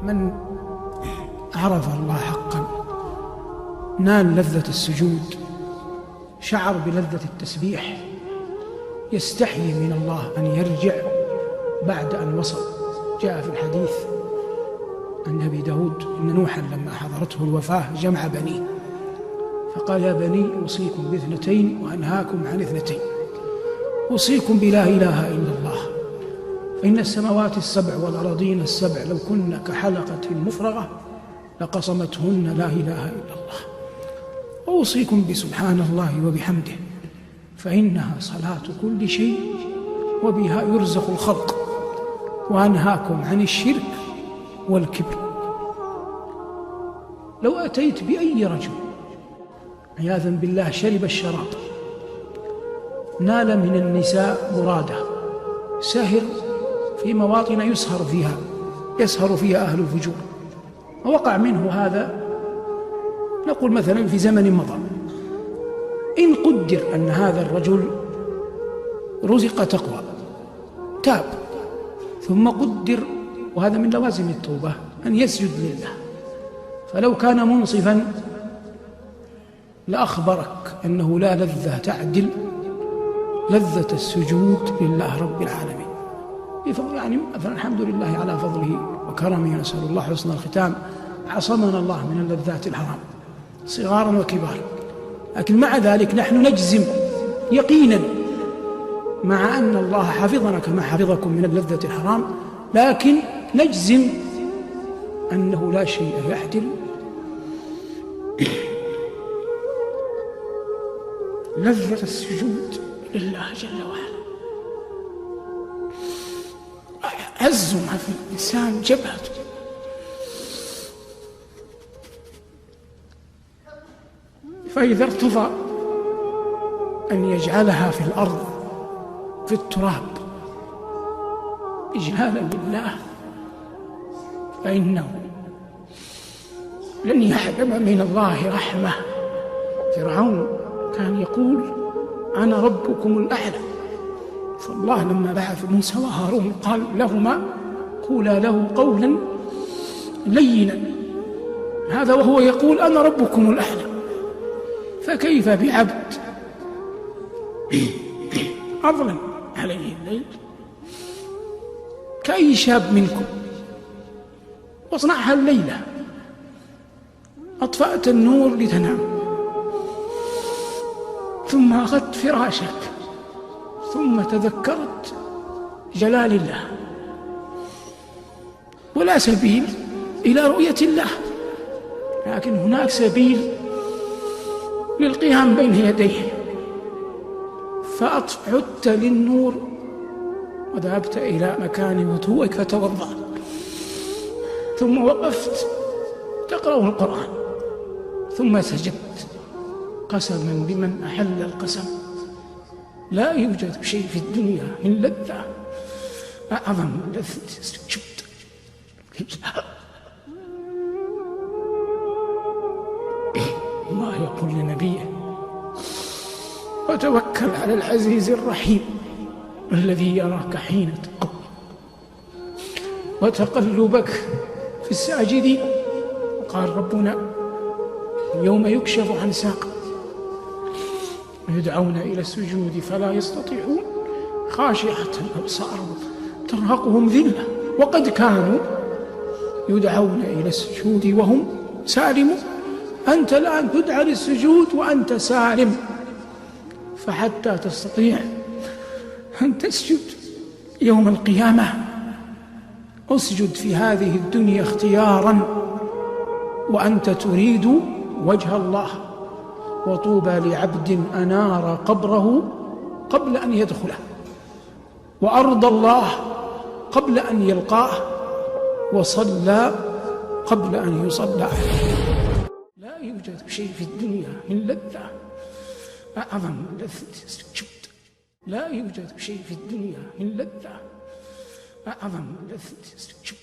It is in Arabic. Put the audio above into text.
من عرف الله حقا نال لذة السجود، شعر بلذة التسبيح، يستحيي من الله أن يرجع بعد أن وصل. جاء في الحديث عن أبي داود إن نوحا لما حضرته الوفاة جمع بنيه فقال: يا بني أوصيكم باثنتين وأنهاكم عن اثنتين، أوصيكم بلا إله إلا الله، فإن السماوات السبع والأراضين السبع لو كن كحلقة مفرغة لقصمتهن لا إله إلا الله، وأوصيكم بسبحان الله وبحمده فإنها صلاة كل شيء وبها يرزق الخلق، وأنهاكم عن الشرك والكبر. لو أتيت بأي رجل عياذا بالله شرب الشراب، نال من النساء مرادة، سهر في مواطن يسهر فيها أهل الفجور، ووقع منه هذا نقول مثلا في زمن مضى، إن قدر أن هذا الرجل رزق تقوى تاب، ثم قدر، وهذا من لوازم التوبة، أن يسجد لله، فلو كان منصفا لأخبرك أنه لا لذة تعدل لذة السجود لله رب العالمين. يعني الحمد لله على فضله وكرمه، نسأل الله حسن الختام، عصمنا الله من اللذات الحرام صغارا وكبارا. لكن مع ذلك نحن نجزم يقينا مع أن الله حفظنا كما حفظكم من اللذة الحرام، لكن نجزم أنه لا شيء يعدل لذة السجود لله جل وعلا. عز ما في الإنسان جبهته، فإذا ارتضى أن يجعلها في الأرض في التراب إجلالا لله فإنه لن يحرم من الله رحمة. فرعون كان يقول: أنا ربكم الأعلى، فالله لما بعث موسى وهارون قال لهما: قولا له قولا لينا، هذا وهو يقول: أنا ربكم الأعلى. فكيف بعبد أظلم عليه الليل كأي شاب منكم واصنعها الليلة، أطفأت النور لتنام، ثم أخذت فراشك، ثم تذكرت جلال الله، ولا سبيل إلى رؤية الله، لكن هناك سبيل للقيام بين يديه، فعدت للنور وذهبت إلى مكان وضوءك فتوضأت، ثم وقفت تقرأ القرآن، ثم سجدت قسما بمن أحل القسم لا يوجد شيء في الدنيا من لذة أعظم من لذة السجود. الله يقول لنبيه: وتوكل على العزيز الرحيم الذي يراك حين تقوم وتقلبك في الساجدين. قال ربنا: يوم يكشف عن ساق يدعون إلى السجود فلا يستطيعون، خاشعة أبصارهم ترهقهم ذلة وقد كانوا يدعون إلى السجود وهم سالمون. أنت الآن تدعى للسجود وأنت سالم، فحتى تستطيع أن تسجد يوم القيامة اسجد في هذه الدنيا اختيارا وأنت تريد وجه الله. وطوبى لعبد أنار قبره قبل أن يدخله، وأرضى الله قبل أن يلقاه، وصلى قبل أن يصلى عليه. لا يوجد شيء في الدنيا من لذة أعظم من لذة السجود. لا يوجد شيء في الدنيا من لذة أعظم من لذة السجود.